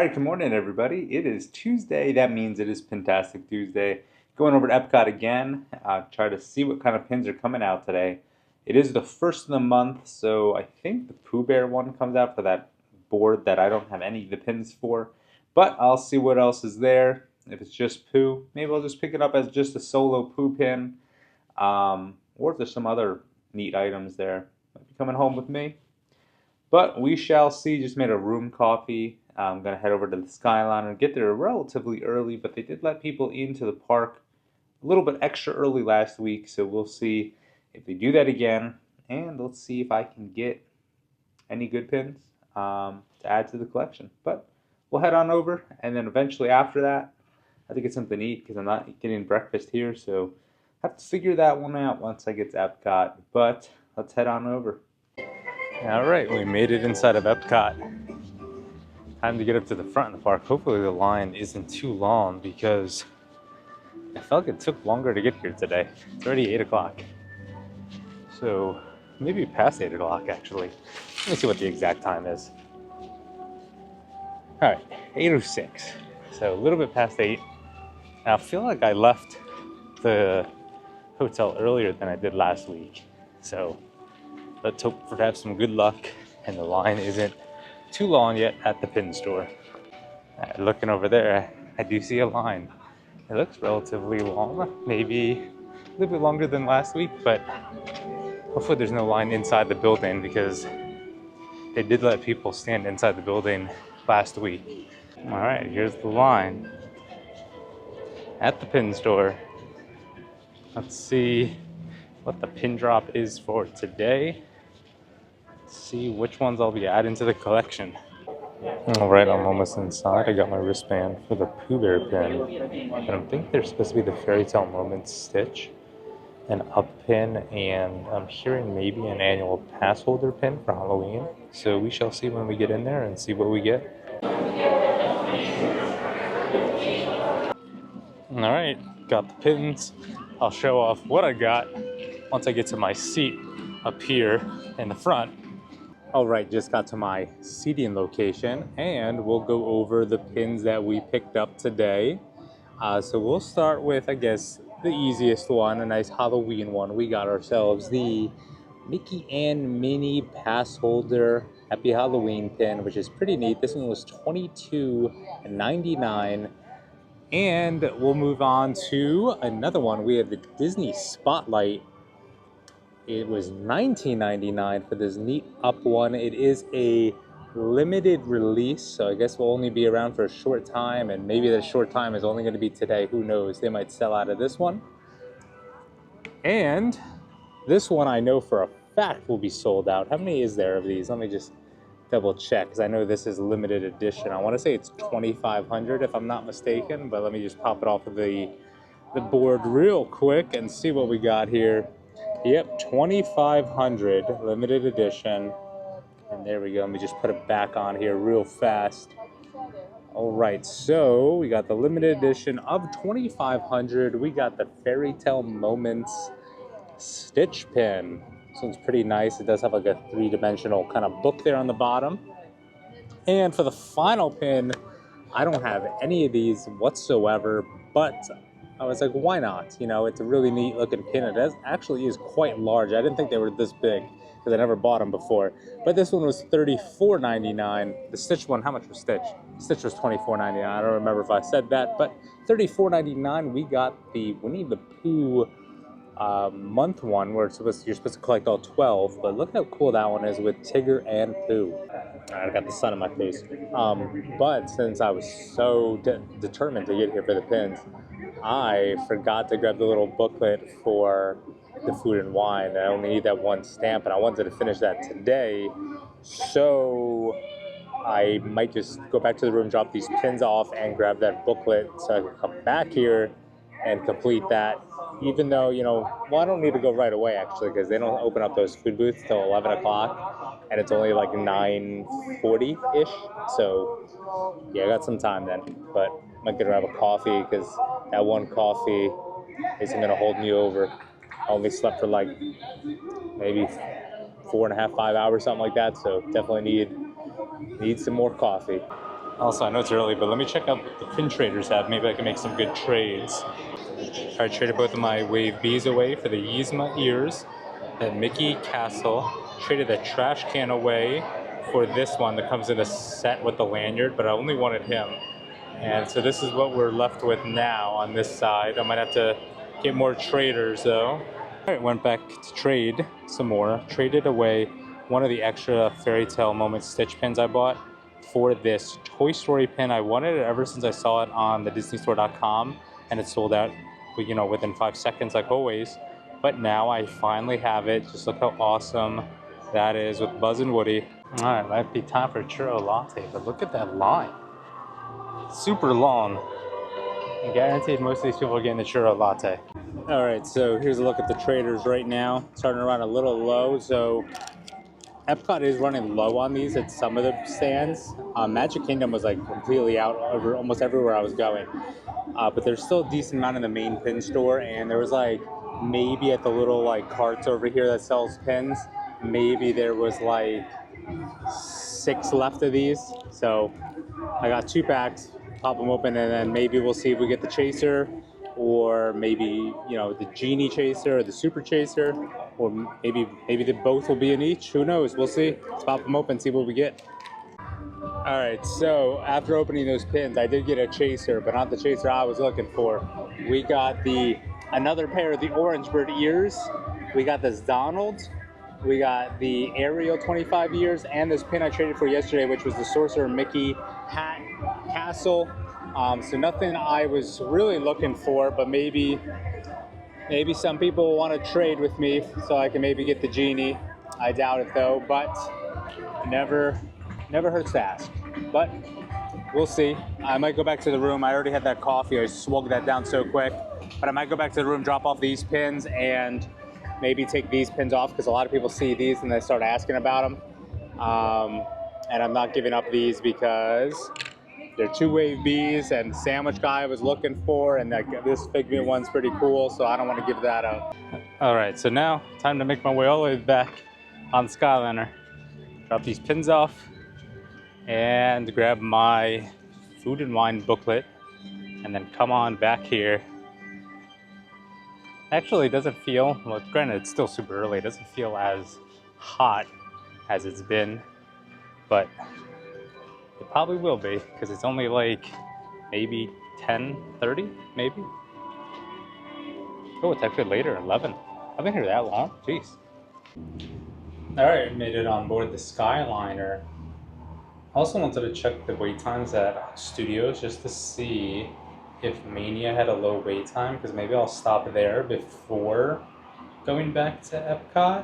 Alright, good morning everybody. It is Tuesday. That means it is Pintastic Tuesday. Going over to Epcot again. Try to see what kind of pins are coming out today. It is the first of the month, so I think the Pooh Bear one comes out for that board that I don't have any of the pins for. But I'll see what else is there. If it's just Pooh, maybe I'll just pick it up as just a solo Pooh pin. Or if there's some other neat items there, might be coming home with me. But we shall see. Just made a room coffee. I'm going to head over to the Skyliner and get there relatively early, but they did let people into the park a little bit extra early last week, so we'll see if they do that again, and let's see if I can get any good pins to add to the collection. But we'll head on over, and then eventually after that, I have to get something to eat because I'm not getting breakfast here, so I have to figure that one out once I get to Epcot, but let's head on over. Alright, we made it inside of Epcot. Time to get up to the front of the park. Hopefully the line isn't too long because I felt like it took longer to get here today. It's already 8 o'clock. So maybe past 8 o'clock actually. Let me see what the exact time is. Alright, 8:06. So a little bit past 8. Now I feel like I left the hotel earlier than I did last week. So let's hope for have some good luck and the line isn't too long yet at the pin store. Looking over there, I do see a line. It looks relatively long, maybe a little bit longer than last week, but hopefully there's no line inside the building because they did let people stand inside the building last week. All right, here's the line at the pin store. Let's see what the pin drop is for today. See which ones I'll be adding to the collection. Alright, I'm almost inside. I got my wristband for the Pooh Bear pin. And I think they're supposed to be the Fairy Tale Moments Stitch, an up pin, and I'm hearing maybe an annual pass holder pin for Halloween. So we shall see when we get in there and see what we get. Alright, got the pins. I'll show off what I got once I get to my seat up here in the front. Alright, just got to my seating location and we'll go over the pins that we picked up today. So we'll start with, I guess, the easiest one, a nice Halloween one. We got ourselves the Mickey and Minnie Pass Holder Happy Halloween pin, which is pretty neat. This one was $22.99. And we'll move on to another one. We have the Disney Spotlight. It was $19.99 for this neat up one. It is a limited release, so I guess we'll only be around for a short time, and maybe that short time is only going to be today. Who knows? They might sell out of this one. And this one I know for a fact will be sold out. How many is there of these? Let me just double check, because I know this is limited edition. I want to say it's 2,500 if I'm not mistaken, but let me just pop it off of the board real quick and see what we got here. Yep, 2,500 limited edition. And there we go. Let me just put it back on here real fast. All right, so we got the limited edition of 2,500. We got the Fairy Tale Moments Stitch pin. This one's pretty nice. It does have like a three-dimensional kind of book there on the bottom. And for the final pin, I don't have any of these whatsoever, but I was like, why not? You know, it's a really neat looking pin. It actually is quite large. I didn't think they were this big because I never bought them before. But this one was $34.99. The Stitch one, how much was Stitch? Stitch was $24.99. I don't remember if I said that, but $34.99. We got the Winnie the Pooh month one where you're supposed to collect all 12. But look how cool that one is with Tigger and Pooh. I got the sun in my face. But since I was so determined to get here for the pins, I forgot to grab the little booklet for the food and wine. I only need that one stamp, and I wanted to finish that today. So I might just go back to the room, drop these pins off, and grab that booklet so I can come back here and complete that. Even though, you know, well, I don't need to go right away, actually, because they don't open up those food booths till 11 o'clock, and it's only like 9:40-ish. So, yeah, I got some time then. But I might get grab a coffee, because that one coffee isn't going to hold me over. I only slept for like maybe 4.5, 5 hours, something like that. So definitely need some more coffee. Also, I know it's early, but let me check out what the pin traders have. Maybe I can make some good trades. I traded both of my Wave Bs away for the Yzma ears. Then Mickey Castle. Traded the trash can away for this one that comes in a set with the lanyard, but I only wanted him. And so this is what we're left with now on this side. I might have to get more traders though. All right, went back to trade some more. Traded away one of the extra Fairy Tale Moment Stitch pins I bought for this Toy Story pin. I wanted it ever since I saw it on the DisneyStore.com, and it sold out, you know, within 5 seconds, like always. But now I finally have it. Just look how awesome that is with Buzz and Woody. All right, might be time for a churro latte, but look at that line. Super long. And guaranteed most of these people are getting the churro latte. All right, so here's a look at the traders right now. Starting around a little low, so Epcot is running low on these at some of the stands. Magic Kingdom was like completely out over almost everywhere I was going. But there's still a decent amount in the main pin store, and there was like maybe at the little like carts over here that sells pins, maybe there was like 6 left of these. So I got 2 packs, pop them open, and then maybe we'll see if we get the chaser, or maybe, you know, the genie chaser or the super chaser, or maybe the both will be in each. Who knows? We'll see. Let's pop them open, see what we get. All right, so after opening those pins, I did get a chaser, but not the chaser I was looking for. We got another pair of the Orange Bird ears. We got this Donald. We got the Ariel 25 years, and this pin I traded for yesterday, which was the Sorcerer Mickey hat castle. So nothing I was really looking for, but maybe some people want to trade with me so I can maybe get the genie. I doubt it though, but never hurts to ask. But we'll see. I might go back to the room. I already had that coffee. I swogged that down so quick. But I might go back to the room, drop off these pins, and maybe take these pins off, because a lot of people see these and they start asking about them. And I'm not giving up these because they're 2 Wave Bs, and Sandwich Guy I was looking for, and this Figment one's pretty cool, so I don't want to give that up. All right, so now time to make my way all the way back on Skyliner. Drop these pins off and grab my Food and Wine booklet, and then come on back here. Actually, it doesn't feel, well, granted it's still super early, it doesn't feel as hot as it's been, but it probably will be, because it's only like maybe 10:30, maybe. Oh, it's actually later, 11. I've been here that long, jeez. All right, made it on board the Skyliner. Also wanted to check the wait times at studios just to see if Mania had a low wait time, because maybe I'll stop there before going back to Epcot,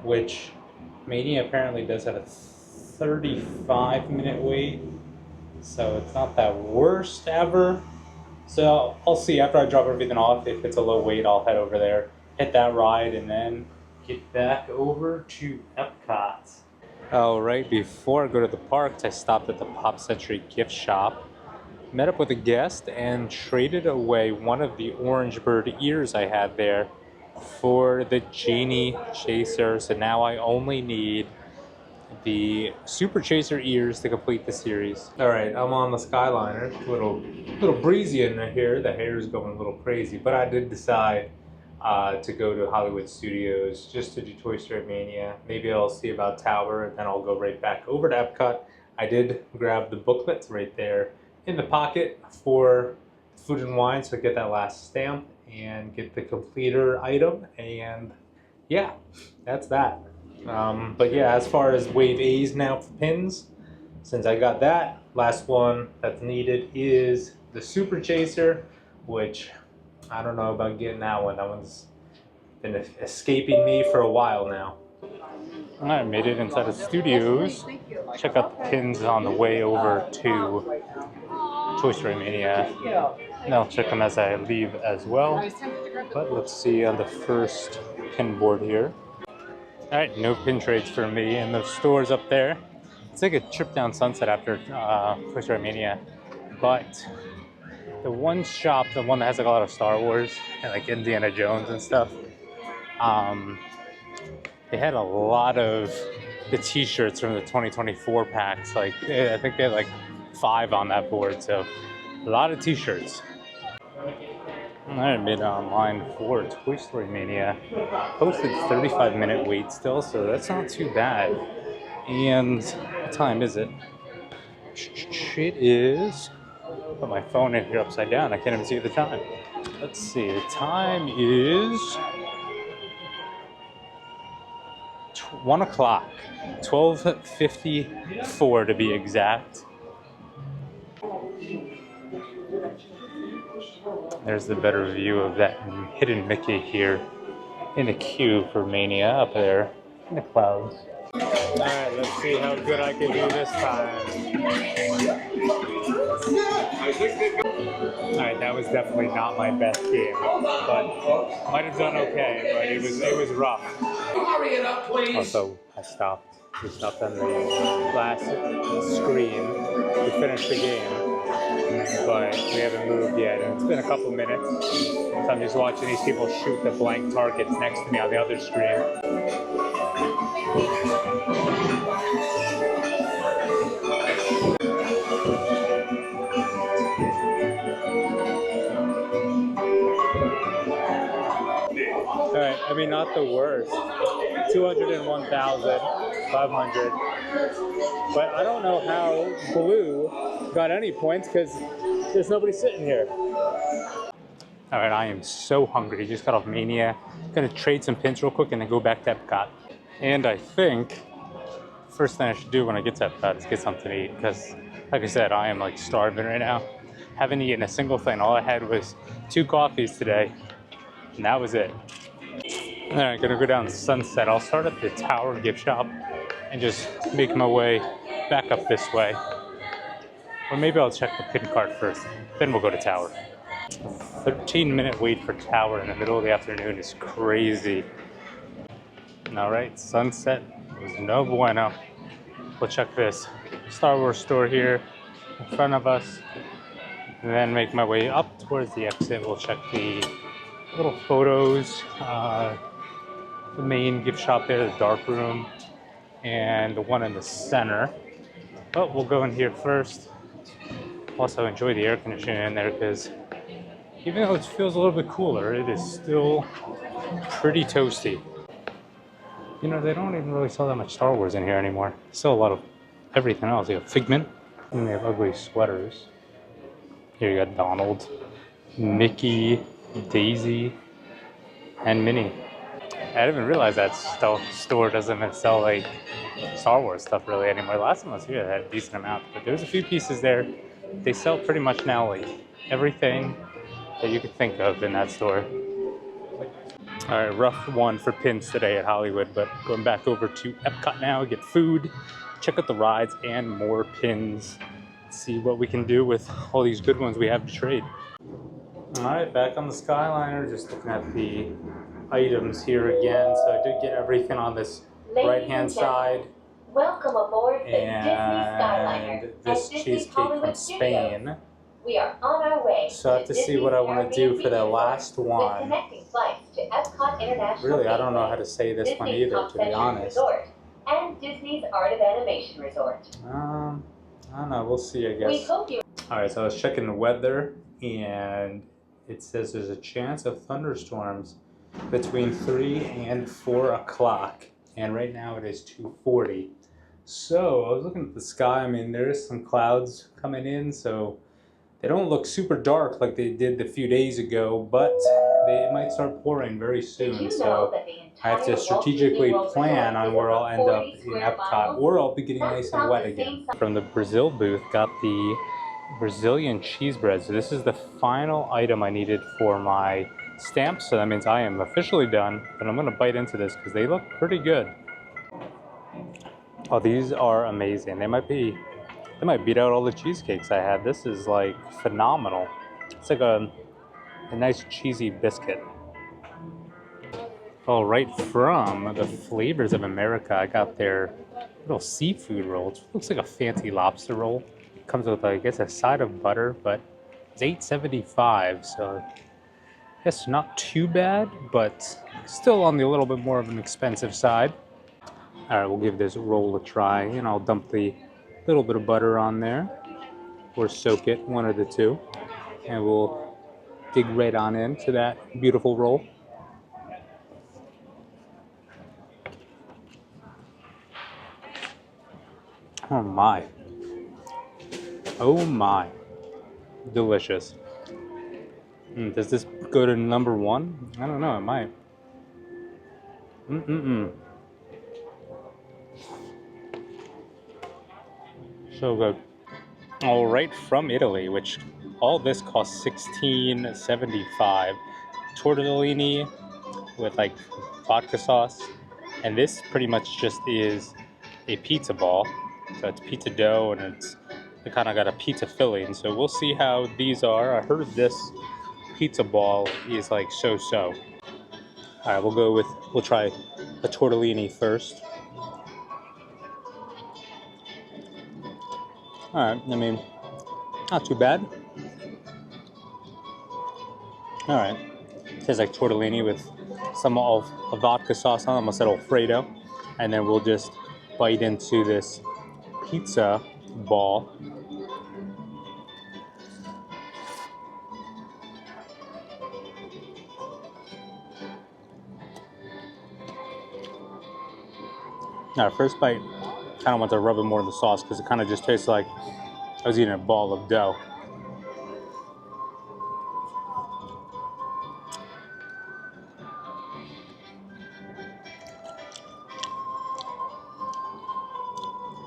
which Mania apparently does have a 35-minute wait, so it's not that worst ever. So I'll see after I drop everything off. If it's a low wait, I'll head over there, hit that ride, and then get back over to Epcot. Oh, right before I go to the parks, I stopped at the Pop Century gift shop, met up with a guest, and traded away one of the Orange Bird ears I had there for the Genie Chaser. So now I only need the Super Chaser ears to complete the series. All right, I'm on the Skyliner. A little breezy in here. The hair is going a little crazy, but I did decide to go to Hollywood Studios just to do Toy Story Mania. Maybe I'll see about Tower, and then I'll go right back over to Epcot. I did grab the booklets right there in the pocket for Food and Wine, so I get that last stamp and get the completer item, and yeah, that's that. But yeah, as far as Wave A's now for pins, since I got that, last one that's needed is the Super Chaser, which I don't know about getting that one. That one's been escaping me for a while now. All right, made it inside the studios. Check out the pins on the way over to Toy Story Mania. And I'll check them as I leave as well. But let's see on the first pin board here. All right, no pin trades for me in the stores up there. It's like a trip down Sunset after Toy Story Mania. But the one shop, the one that has like a lot of Star Wars and like Indiana Jones and stuff, they had a lot of the t-shirts from the 2024 packs. Like, I think they had like 5 on that board, so a lot of t-shirts. I admit online for Toy Story Mania. Posted 35-minute wait still, so that's not too bad. And what time is it? It is... Put my phone in here upside down. I can't even see the time. Let's see. The time is 1 o'clock. 12:54 to be exact. There's the better view of that hidden Mickey here in the queue for Mania up there in the clouds. Alright, let's see how good I can do this time. Alright, that was definitely not my best game, but might have done okay, but it was rough. Also, we stopped on the last screen to finish the game, but we haven't moved yet, and it's been a couple minutes, so I'm just watching these people shoot the blank targets next to me on the other screen. Alright, I mean, not the worst. 201,500. But I don't know how Blue got any points because there's nobody sitting here. Alright, I am so hungry. Just got off Mania. Gonna trade some pins real quick and then go back to Epcot. And I think the first thing I should do when I get to Epcot is get something to eat because, like I said, I am like starving right now. Haven't eaten a single thing. All I had was 2 coffees today, and that was it. Alright, gonna go down Sunset. I'll start at the Tower gift shop and just make my way back up this way. Or maybe I'll check the pin card first, then we'll go to Tower. 13-minute wait for Tower in the middle of the afternoon is crazy. Alright, Sunset was no bueno. We'll check this Star Wars store here in front of us. And then make my way up towards the exit. We'll check the little photos, the main gift shop there, the dark room, and the one in the center. But we'll go in here first. Also enjoy the air conditioning in there because even though it feels a little bit cooler, it is still pretty toasty. You know, they don't even really sell that much Star Wars in here anymore. Still a lot of everything else. You have Figment, and they have ugly sweaters. Here you got Donald, Mickey, Daisy, and Minnie. I didn't even realize that store doesn't even sell like Star Wars stuff really anymore. Last time I was here, they had a decent amount, but there's a few pieces there. They sell pretty much now like everything that you could think of in that store. All right, rough one for pins today at Hollywood, but going back over to Epcot now, get food, check out the rides, and more pins. See what we can do with all these good ones we have to trade. All right, back on the Skyliner, just looking at the items here again. So I did get everything on this right-hand side. Welcome aboard the Disney Skyliner. This cheesecake from Spain. We are on our way. So I have to see what I want to do for the last one. Connecting flights to Epcot International. Really, I don't know how to say this one either, to be honest. Resort and Disney's Art of Animation Resort. I don't know. We'll see, I guess. We hope you. All right, so I was checking the weather, and it says there's a chance of thunderstorms between 3 and 4 o'clock, and right now it is 2:40. So I was looking at the sky. I mean, there is some clouds coming in, so they don't look super dark like they did a few days ago, but it might start pouring very soon. So I have to strategically plan on where I'll end up in Epcot, or I'll be getting nice and wet again. From the Brazil booth, got the Brazilian cheese bread. So this is the final item I needed for my stamps. So that means I am officially done, but I'm gonna bite into this because they look pretty good. Oh, these are amazing. They might beat out all the cheesecakes I had. This is like phenomenal. It's like a nice cheesy biscuit. Oh, right from the Flavors of America, I got their little seafood roll. It looks like a fancy lobster roll. It comes with, I guess, a side of butter, but it's $8.75, so I guess not too bad, but still on the little bit more of an expensive side. All right, we'll give this roll a try, and I'll dump the little bit of butter on there. or soak it, one of the two. And we'll dig right on into that beautiful roll. Oh my. Oh my. Delicious. Does this go to number one? I don't know, it might. So good. All right, from Italy, which all this costs $16.75. Tortellini with like vodka sauce, and this pretty much just is a pizza ball. So it's pizza dough, and it kind of got a pizza filling. So we'll see how these are. I heard this pizza ball is like so-so. All right, we'll try the tortellini first. All right, I mean, not too bad. All right, tastes like tortellini with some of a vodka sauce on it, almost said Alfredo. And then we'll just bite into this pizza ball. Now, first bite, kind of want to rub it more in the sauce because it kind of just tastes like I was eating a ball of dough.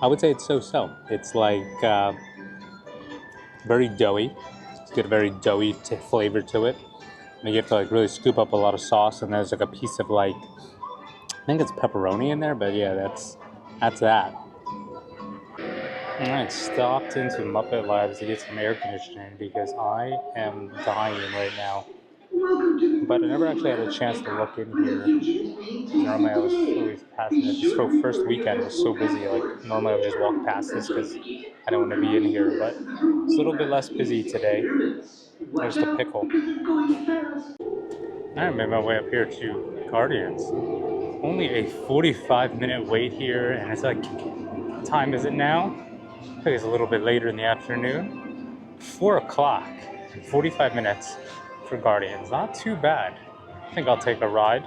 I would say it's so-so. It's like very doughy. It's got a very doughy flavor to it. And you have to like really scoop up a lot of sauce, and there's like a piece of like, I think it's pepperoni in there, but yeah, that's that. Alright, stopped into Muppet Labs to get some air conditioning because I am dying right now. But I never actually had a chance to look in here. Normally I was always passing it. This first weekend was so busy. Like normally I would just walk past this because I don't want to be in here. But it's a little bit less busy today. There's the pickle. I made my way up here to Guardians. Only a 45-minute wait here, and it's like, what time is it now? I think it's a little bit later in the afternoon. 4 o'clock. 45 minutes for Guardians. Not too bad. I think I'll take a ride.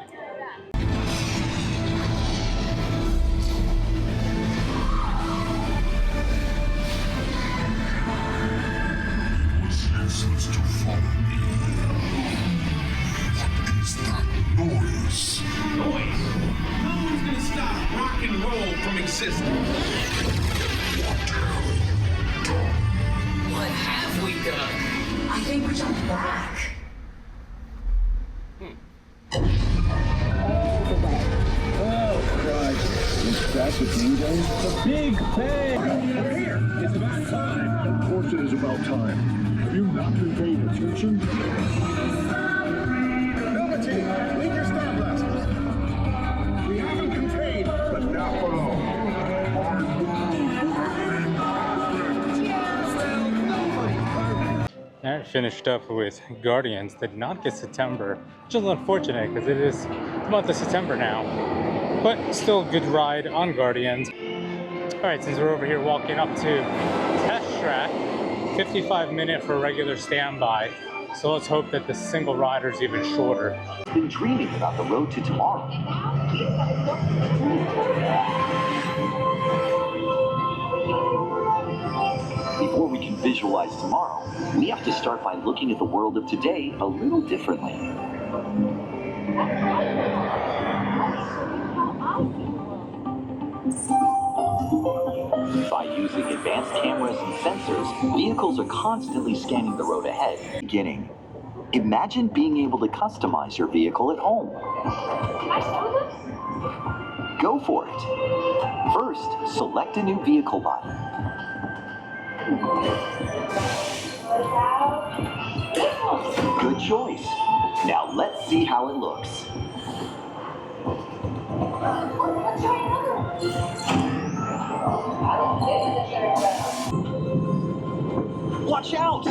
Noise. No one's gonna stop rock and roll from existing. What have we done? I think we jumped back. That's the thing, James. The big thing! We're here! It's about time! Of course it is about time. Have you not been paying attention? Velveteen, leave your star blasters! We haven't been paid, but not for long. Alright, finished up with Guardians. Did not get September, which is unfortunate because it is the month of September now. But still a good ride on Guardians. Alright, since we're over here walking up to Test Track, 55-minute for regular standby. So let's hope that the single rider is even shorter. I've been dreaming about the road to tomorrow. Before we can visualize tomorrow, we have to start by looking at the world of today a little differently. By using advanced cameras and sensors, vehicles are constantly scanning the road ahead. Beginning. Imagine being able to customize your vehicle at home. Can I show this? Go for it. First, select a new vehicle body. Good choice. Now let's see how it looks. Let's try another one. Watch out!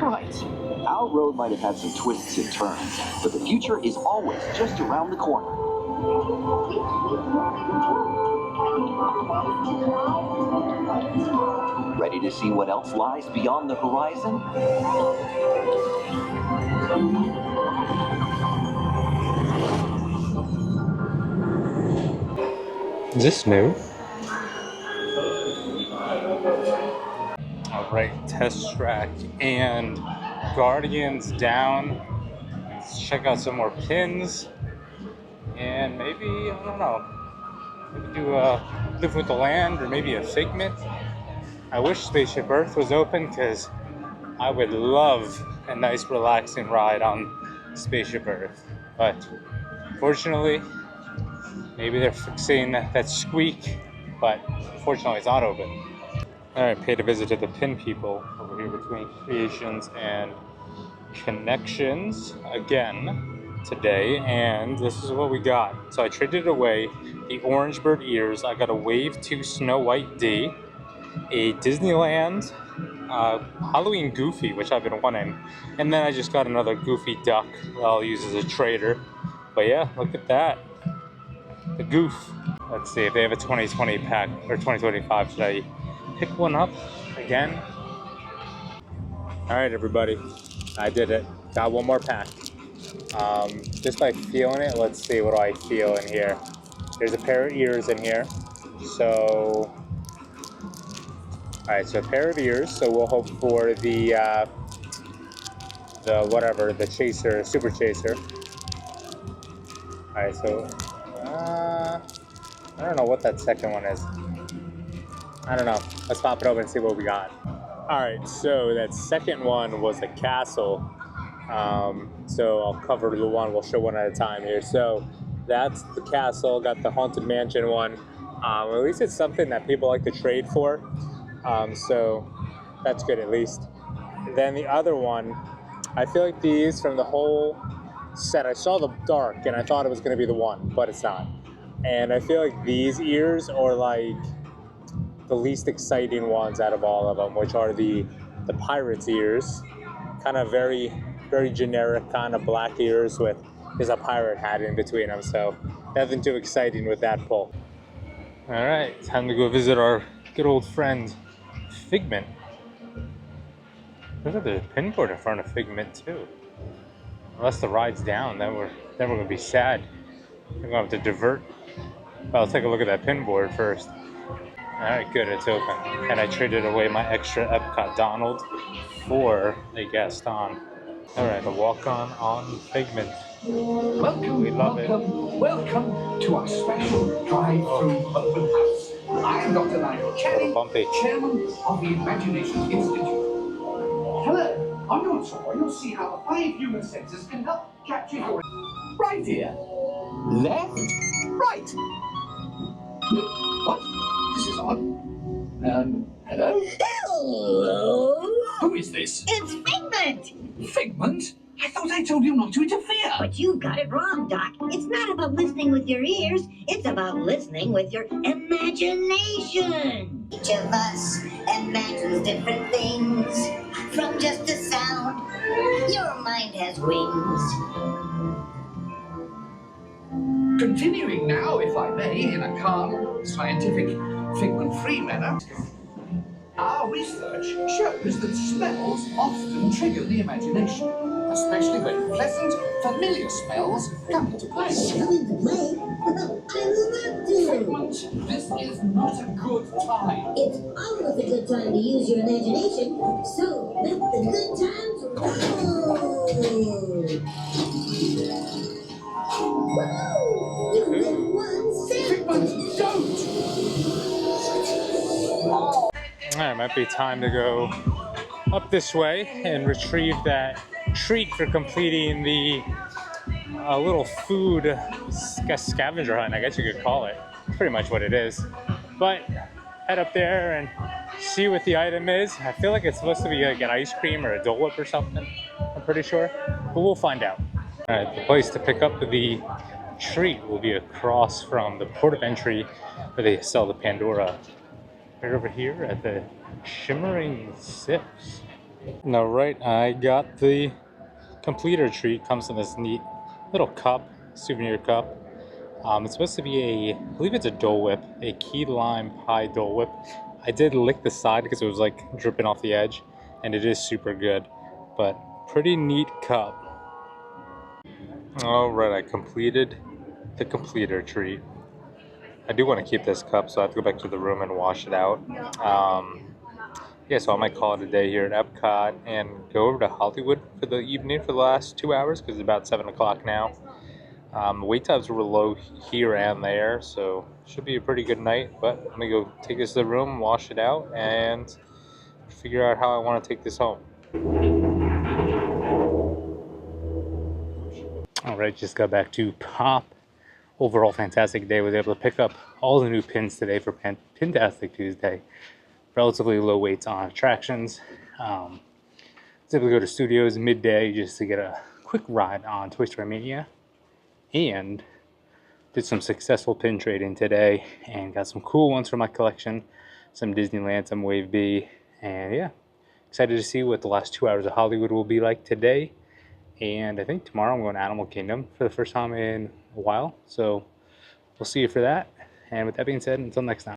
Right. Our road might have had some twists and turns, but the future is always just around the corner. Ready to see what else lies beyond the horizon? Is this new? Alright, test track and Guardians down. Let's check out some more pins. And maybe, I don't know, maybe do Live with the Land or maybe a Figment. I wish Spaceship Earth was open because I would love a nice relaxing ride on Spaceship Earth. But fortunately, maybe they're fixing that squeak, but unfortunately it's not open. Alright, paid a visit to the Pin People over here between Creations and Connections again today, and this is what we got. So I traded away the Orange Bird ears. I got a Wave 2 Snow White D, a Disneyland Halloween Goofy, which I've been wanting, and then I just got another Goofy duck that I'll use as a trader. But yeah, look at that. The goof. Let's see if they have a 2020 pack or 2025. Should I pick one up again? All right, everybody, I did it. Got one more pack. Just by feeling it, let's see, what do I feel in here? There's a pair of ears in here. So, all right, so a pair of ears. So we'll hope for the whatever, the chaser, super chaser. All right, so I don't know what that second one is. I don't know. Let's pop it open and see what we got. All right, so that second one was a castle. So I'll cover the one. We'll show one at a time here. So that's the castle. Got the Haunted Mansion one. At least it's something that people like to trade for. So that's good at least. Then the other one, I feel like these from the whole set, I saw the dark and I thought it was going to be the one, but it's not. And I feel like these ears are like the least exciting ones out of all of them, which are the pirate's ears. Kind of very generic kind of black ears with there's a pirate hat in between them, so nothing too exciting with that pull. All right, time to go visit our good old friend Figment. Look at the pinboard in front of Figment too. Unless the ride's down, then we're gonna be sad. We're gonna have to divert. But I'll take a look at that pinboard first. All right, good, it's open. And I traded away my extra Epcot Donald for a Gaston. All right, a walk-on Figment. Welcome, We love it. welcome to our special drive-through open house. I'm Dr. Nigel Cherry, Bumpy. Chairman of the Imagination Institute. Hello, on your tour you'll see how the 5 human senses can help capture your... Right here. Left, right. What? This is odd. Hello? Hello? Who is this? It's Figment! Figment? I thought I told you not to interfere. But you got it wrong, Doc. It's not about listening with your ears. It's about listening with your imagination. Each of us imagines different things from just a sound. Your mind has wings. Continuing now, if I may, in a calm, scientific, figment-free manner, our research shows that smells often trigger the imagination, especially when pleasant, familiar smells come into play. Coming to play? I love to. Figment, this is not a good time. It's always a good time to use your imagination, so let the good times roll. Woo! You get one cent. Figment, don't! All right, might be time to go up this way and retrieve that treat for completing the little food scavenger hunt, I guess you could call it. It's pretty much what it is. But head up there and see what the item is. I feel like it's supposed to be like an ice cream or a Dole Whip or something, I'm pretty sure. But we'll find out. All right, the place to pick up the treat will be across from the port of entry where they sell the Pandora. Right over here at the Shimmering Sips. Now, right, I got the completer treat. Comes in this neat little cup, souvenir cup. It's supposed to be I believe it's a Dole Whip, a key lime pie Dole Whip. I did lick the side because it was like dripping off the edge, and it is super good, but pretty neat cup. All right, I completed the completer treat. I do want to keep this cup, so I have to go back to the room and wash it out. Yeah, so I might call it a day here at Epcot and go over to Hollywood for the evening for the last 2 hours because it's about 7 o'clock now. Wait times were low here and there, so should be a pretty good night. But I'm gonna go take this to the room, wash it out, and figure out how I want to take this home. All right, just got back to Pop. Overall, fantastic day. Was able to pick up all the new pins today for Pintastic Tuesday. Relatively low waits on attractions. Was able to go to Studios midday just to get a quick ride on Toy Story Mania, and did some successful pin trading today and got some cool ones for my collection, some Disneyland, some Wave B, and yeah, excited to see what the last 2 hours of Hollywood will be like today. And I think tomorrow I'm going to Animal Kingdom for the first time in a while, so we'll see you for that. And with that being said, until next time.